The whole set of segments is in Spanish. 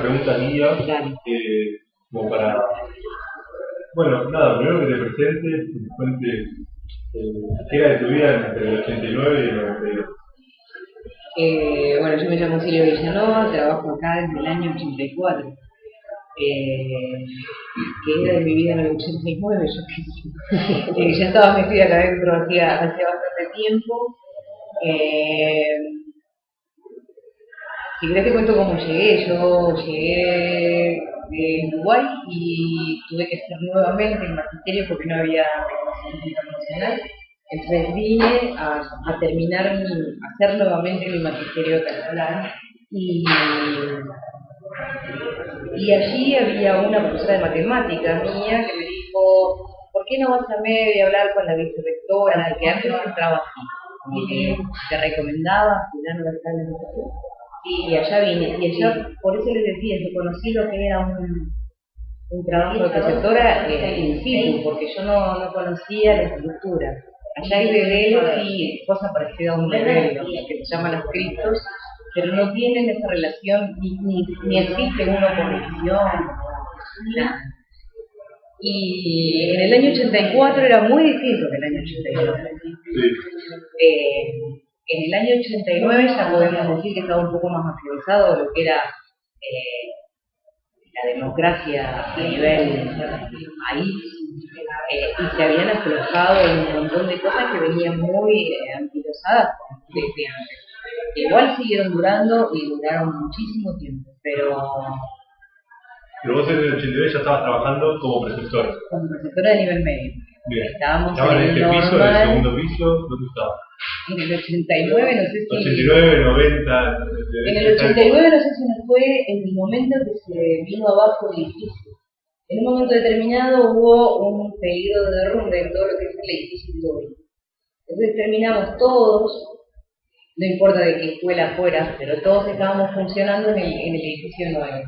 preguntas guía, como para... Bueno, nada, primero que te presentes, que te cuentes qué era de tu vida entre el 89 y el 92. Bueno, yo me llamo Silvia Villanova, trabajo acá desde el año 84. Que era de mi vida en el 89, yo que ya estaba metida acá adentro hacía bastante tiempo. Si querés te cuento cómo llegué. Yo llegué de Uruguay y tuve que hacer nuevamente el magisterio porque no había reconocimiento internacional. Entonces vine a terminar, a hacer nuevamente mi magisterio catalán y allí había una profesora de matemáticas mía que me dijo, ¿por qué no vas a media a hablar con la vicerrectora? Que antes entraba así, como que te recomendaba, fulano de tal, no sé qué. Y allá vine, y allá, por eso les decía, yo conocí lo que era un trabajo de preceptora in situ, porque yo no conocía la estructura. Allá hay bebés y cosas parecidas a un bebé, que se llaman los cristos, pero no tienen esa relación, ni existe una oposición, nada. Y en el año 84 era muy distinto que el año 89. En el año 89 ya podemos decir que estaba un poco más afianzado lo que era la democracia a nivel país, y se habían aflojado un montón de cosas que venían muy anquilosadas desde antes. Igual siguieron durando y duraron muchísimo tiempo, pero vos en el 89 ya estabas trabajando como preceptora. Como preceptora de nivel medio. Bien. Estábamos en este piso, en el segundo piso, ¿dónde estabas? En el 89, no sé si... 89, 90... En el 89 no sé si nos fue en el momento que se vino abajo el edificio. En un momento determinado hubo un peligro de derrumbe en todo lo que es el edificio histórico. Entonces terminamos todos, no importa de qué escuela fuera, pero todos estábamos funcionando en el edificio nuevo.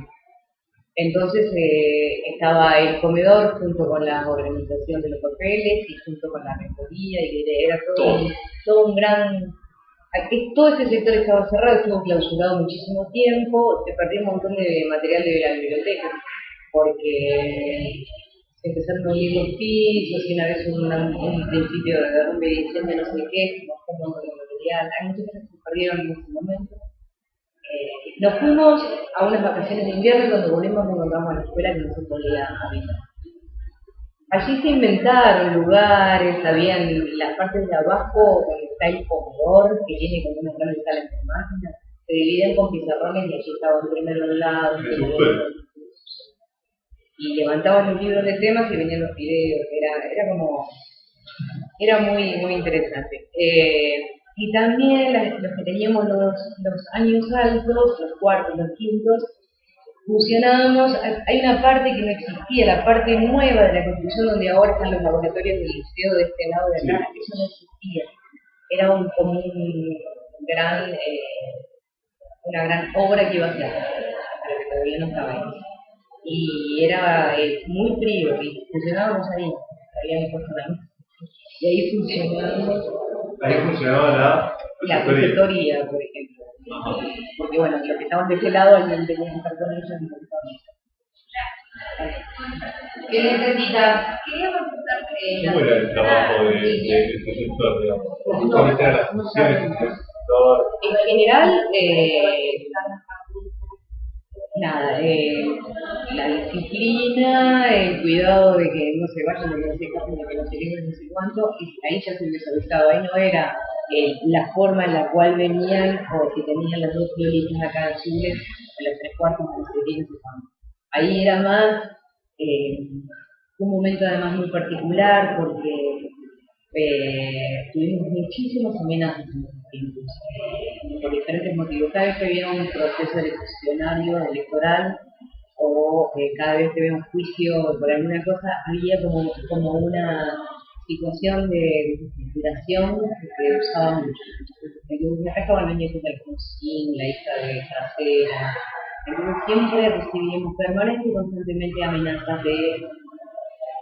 Entonces estaba el comedor junto con la organización de los papeles y junto con la rectoría, y era todo un gran... Todo este sector estaba cerrado, estuvo clausurado muchísimo tiempo, se perdió un montón de material de la biblioteca, porque se empezaron a unir los pisos y una vez un principio de derrumbe y diseño no sé qué, se bajó un montón de material, hay muchas cosas que se perdieron en ese momento. Nos fuimos a unas vacaciones de invierno y cuando volvimos nos encontramos a la escuela que no se podía habitar. Allí se inventaron lugares, habían las partes de abajo donde está el comedor, que tiene como una gran sala de máquinas, se dividían con pizarrones y allí estaban primero un lado, y levantaban los libros de temas y venían los videos, era muy interesante. Y también los que teníamos los años altos, los cuartos, los quintos, fusionábamos. Hay una parte que no existía, la parte nueva de la construcción donde ahora están los laboratorios del liceo de este lado de acá, eso no existía. Era como una gran obra que iba a hacer, pero que todavía no estaba ahí. Y era muy frío, y funcionábamos ahí, habíamos puesto la mesa. Y ahí funcionábamos. Ahí funcionaba la preceptoría, por ejemplo. Ajá. Porque bueno, los que estaban de este lado, alguien tenía que estar con ellos y no estaban. ¿Qué necesitas? Quería consultarte. ¿Cómo era el trabajo del preceptor, digamos? ¿Cuáles eran las funciones del preceptor? En general, la disciplina, el cuidado de que no se vayan, de que no se casen, de que no se libren, no sé cuánto, y ahí ya se hubiese avisado. Ahí no era la forma en la cual venían, o si tenían las dos piolitas acá azules, o las 3/4, no sé qué, no sé cuánto. Ahí era más un momento además muy particular, porque tuvimos muchísimas amenazas en los tiempos, por diferentes motivos. Cada vez que había un proceso electoral, o cada vez que había un juicio por alguna cosa, había como una situación de desesperación que usaba mucho. Acá estaba la niña de Alfonsín, la hija de Trasera. Entonces siempre recibíamos permanente y constantemente amenazas de...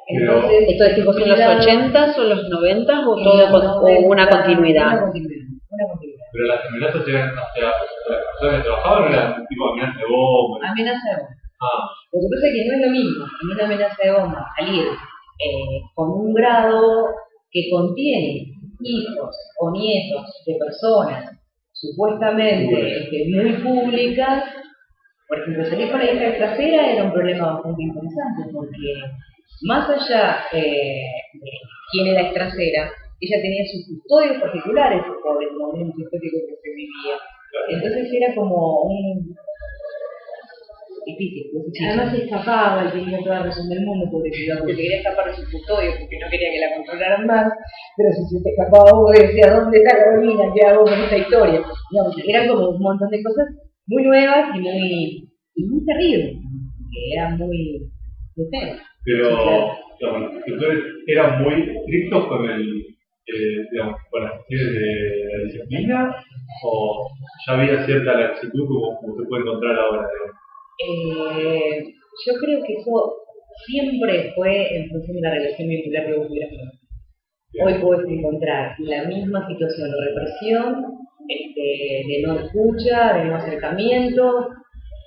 Entonces, ¿esto es tipo en los 80s o los 90s o una continuidad? Una continuidad. Pero las amenazas eran hacia personas que trabajaban eran tipo amenaza de bomba. Amenaza de bomba. Ah, Lo que pasa es que no es lo mismo en una amenaza de bomba salir con un grado que contiene hijos o nietos de personas supuestamente muy públicas. Por ejemplo, salir con la hija trasera era un problema bastante interesante porque más allá de quién era la trasera, ella tenía sus custodios particulares por el momento histórico que se vivía. Entonces era como un difícil. Además se escapaba, él tenía toda la razón del mundo, pobrecito, porque quería escapar de sus custodios, porque no quería que la controlaran más, pero si se te escapaba vos decías, ¿dónde está Carolina? ¿Qué hago con esta historia? Digamos, eran como un montón de cosas muy nuevas y muy terribles, que eran muy feas. pero digamos, los escritores eran muy estrictos con digamos, con las cuestiones de la disciplina, o ya había cierta laxitud como se puede encontrar ahora, digamos. Yo creo que eso siempre fue en función de la relación vincular que vos tuvieras con él. Hoy podés encontrar la misma situación de represión, de no escucha, de no acercamiento,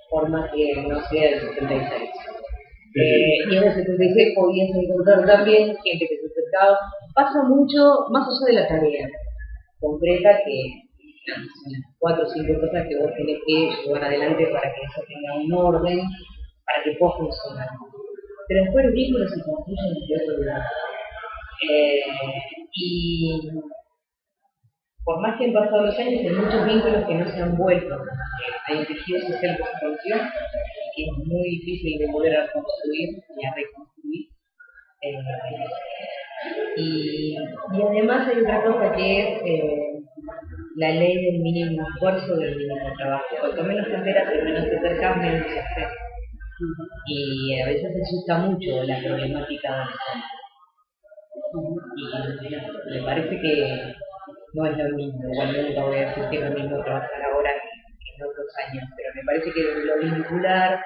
por más que no sea el 76. Y en el 76 podías encontrar también gente que se acercaba. Pasa mucho más allá de la tarea concreta que son las 4 o 5 cosas que vos tenés que llevar adelante para que eso tenga un orden, para que pueda funcionar. Pero después los vínculos se construyen desde otro lugar. Y por más que han pasado los años, hay muchos vínculos que no se han vuelto. Hay un tejido social que se rompió y que es muy difícil de volver a construir y a reconstruir. Y además hay otra cosa que es la ley del mínimo esfuerzo, del mínimo trabajo. Cuanto menos te enteras, menos te acercas, menos se hace. Y a veces se asusta mucho la problemática adolescente. Y me parece que no es lo mismo. Igual nunca voy a decir que es lo mismo trabajar ahora que en otros años, pero me parece que desde lo vincular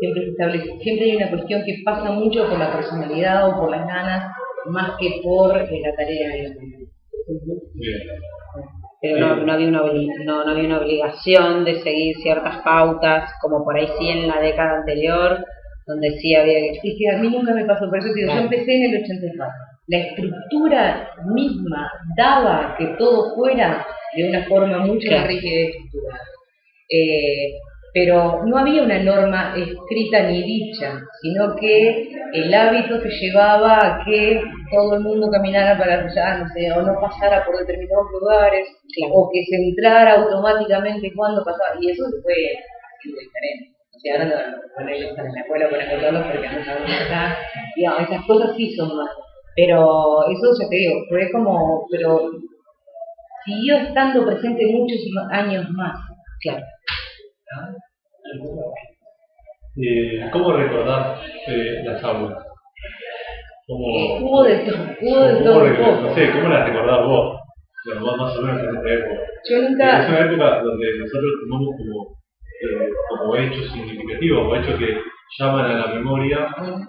siempre se establece, siempre hay una cuestión que pasa mucho por la personalidad o por las ganas, más que por la tarea en el momento. Pero no había una obligación de seguir ciertas pautas, como por ahí sí en la década anterior, donde sí había que... Sí, que a mí nunca me pasó, por eso te digo, yo empecé en el 84. La estructura misma daba que todo fuera de una forma mucho más rígida y estructurada. Pero no había una norma escrita ni dicha, sino que el hábito te llevaba a que todo el mundo caminara para allá, no sé, o no pasara por determinados lugares, o que se entrara automáticamente cuando pasaba, y eso se fue haciendo diferente. O sea, ahora no están en la escuela para encontrarlos porque no saben dónde está, digamos, esas cosas sí son más. Pero eso ya te digo, fue como, pero siguió estando presente muchos años más, claro. ¿Cómo recordás las aulas? Hubo de todo un poco. No sé, ¿cómo las recordás vos? Bueno, más o menos en esta época. Yo nunca... Es una época donde nosotros tomamos como hechos significativos, o hechos que llaman a la memoria,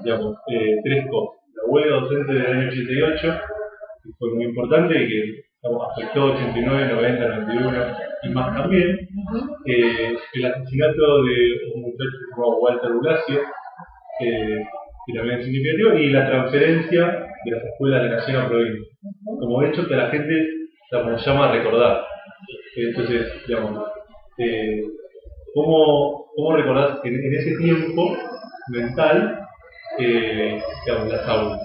digamos, 3 cosas. La huelga docente del año 88, que fue muy importante y que afectó 89, 90, 91 y más también. El asesinato de un muchacho llamado Walter Blasio, que también es significativo, y la transferencia de las escuelas de nación a provincia, como hecho que a la gente llama a recordar. Entonces, digamos, ¿cómo recordás en ese tiempo mental digamos, las aulas?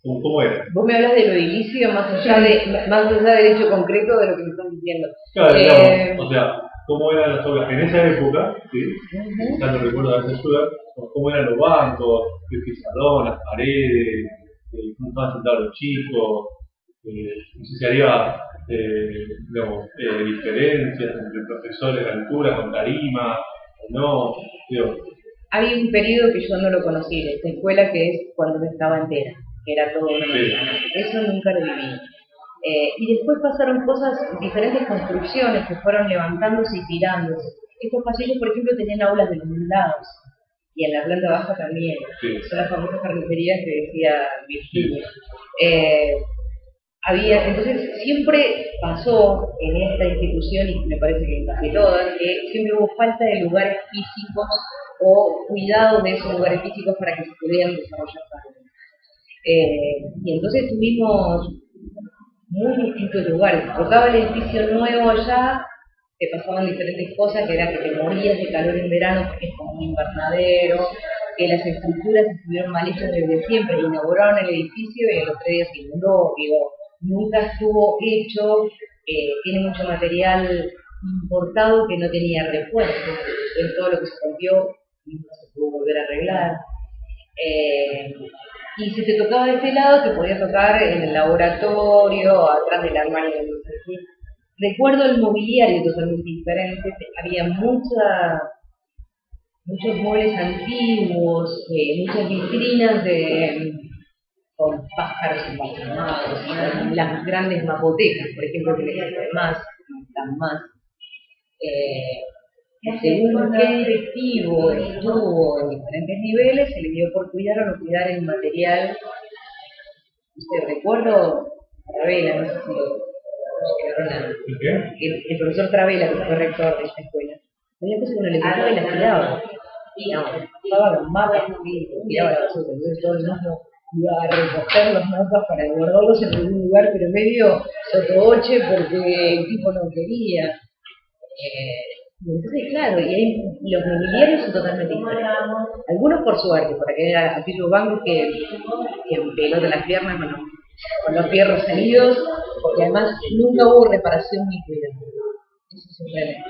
¿Cómo era? Vos me hablas de lo edilicio más allá del hecho concreto de lo que me están diciendo. Claro, digamos, o sea, ¿cómo eran las aulas en esa época? ¿Sí? Tanto recuerdo de esa ayuda, ¿cómo eran los bancos, el pizarrón, las paredes, cómo estaban sentados los chicos? No sé si había diferencias entre profesores de altura con tarima o no. Hay un periodo que yo no lo conocí, esta escuela, que es cuando estaba entera, que era todo una manzana. Eso nunca lo viví. Y después pasaron cosas, diferentes construcciones que fueron levantándose y tirándose. Estos pasillos, por ejemplo, tenían aulas de los lados, y en la planta baja también. Son las famosas carnicerías que decía Virginia. entonces siempre pasó en esta institución, y me parece que en casi todas, que siempre hubo falta de lugares físicos o cuidado de esos lugares físicos para que se pudieran desarrollar tanto. Y entonces tuvimos muy distintos lugares. Tocaba el edificio nuevo allá, te pasaban diferentes cosas, que era que te morías de calor en verano porque es como un invernadero, que las estructuras estuvieron mal hechas desde siempre, inauguraron el edificio y el otro día se inundó, digo, nunca estuvo hecho, tiene mucho material importado que no tenía repuesto, entonces todo lo que se rompió nunca se pudo volver a arreglar. Y si te tocaba de este lado, te podía tocar en el laboratorio, atrás del armario de luz. Recuerdo el mobiliario totalmente diferente, había muchos muebles antiguos, muchas vitrinas con pájaros embalsamados, las grandes mapotecas, por ejemplo, que les están más. Según qué directivo estuvo en diferentes niveles, se le dio por cuidar o no cuidar el material. Recuerdo Travela, no sé si el profesor Travela, que fue rector de esta escuela, había cosas que no le tocaba y las tiraba. Pasaba los mapas y tiraba la basura. Entonces todo el mundo iba a recoger los mapas para guardarlos en algún lugar, pero medio sotoboche porque el tipo no quería. Entonces, claro, los mobiliarios son totalmente diferentes. Algunos por suerte, por aquellos bancos que pelotan las piernas con los fierros salidos, porque además nunca hubo reparación ni cuidado. Eso es un problema.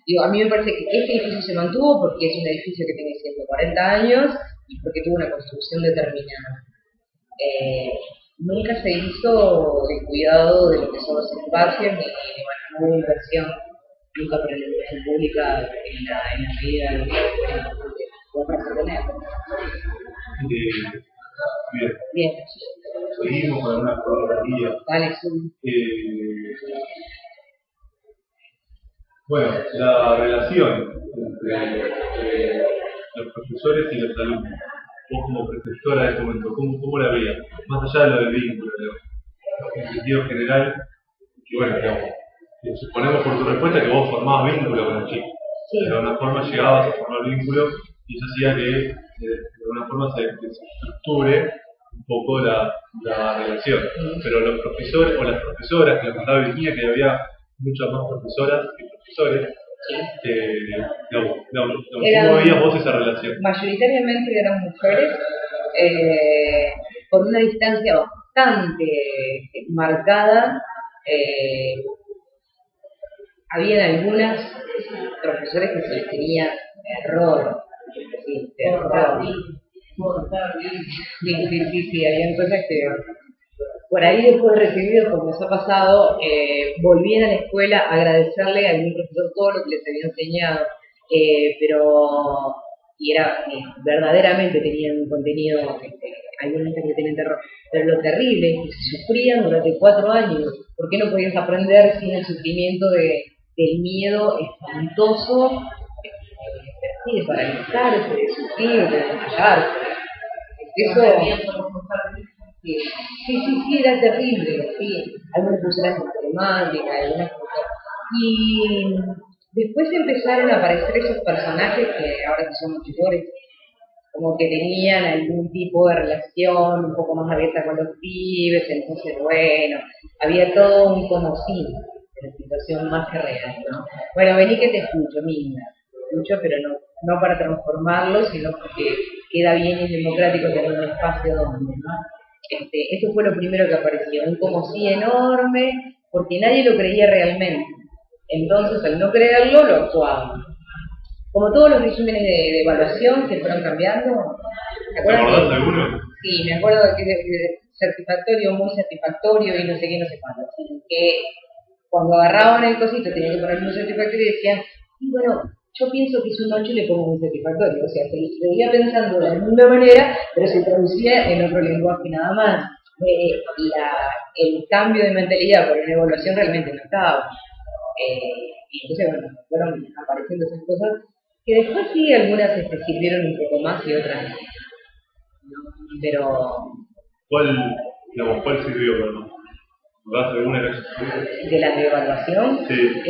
Digo, a mí me parece que este edificio se mantuvo porque es un edificio que tiene 140 años y porque tuvo una construcción determinada. Nunca se hizo el cuidado de lo que son los espacios ni no hubo inversión nunca para la educación pública en la medida de lo que podemos tener. Bien. Seguimos con algunas fotografías. Vale, sí. Bueno, la relación entre los profesores y los alumnos. Vos como profesora de este momento, ¿cómo la veías? Más allá de lo del vínculo, en sentido general, que bueno, digamos, suponemos por tu respuesta que vos formabas vínculo con el chico. Sí. De alguna forma llegabas a formar vínculo y eso hacía que de alguna forma se estructure un poco la relación. Pero los profesores o las profesoras, que lo contaba Virginia, que había muchas más profesoras que profesores, ¿cómo veías vos esa relación? Mayoritariamente eran mujeres, con una distancia bastante marcada. Había algunas profesores que se les tenía terror. Sí, terror. Sí, habían cosas que por ahí después de recibido, como nos ha pasado, volvían a la escuela a agradecerle a algún profesor todo lo que les había enseñado, y era verdaderamente tenían un contenido, algunos que tenían terror, pero lo terrible es que se sufrían durante 4 años. ¿Por qué no podías aprender sin el sufrimiento del miedo espantoso, de paralizarse, de sufrir, de desmayarse? Eso sí, era terrible, sí. Algunas funciones matemáticas, algunas cosas. Y después empezaron a aparecer esos personajes que ahora que somos tutores, como que tenían algún tipo de relación un poco más abierta con los pibes, entonces bueno, había todo un conocido de la situación más que real, ¿no? Bueno, vení que te escucho, Minga, pero no para transformarlo, sino porque queda bien y democrático tener un espacio donde, ¿no? Esto fue lo primero que apareció, un como sí enorme, porque nadie lo creía realmente. Entonces, al no creerlo, lo actuaban. Como todos los regímenes de evaluación que fueron cambiando. ¿Te acordás de alguno? Sí, me acuerdo de que satisfactorio, muy satisfactorio y no sé qué, no sé cuándo. Que cuando agarraban el cosito tenían que poner muy satisfactorio y decían, y bueno, yo pienso que es un 8 y le pongo muy satisfactorio. O sea, se seguía pensando de la misma manera, pero se traducía en otro lenguaje nada más. El cambio de mentalidad por una evaluación realmente no estaba. Y entonces, bueno, fueron apareciendo esas cosas que después sí algunas sirvieron un poco más y otras no. Pero ¿Cuál sirvió, perdón? ¿Das alguna? de la evaluación. Sí.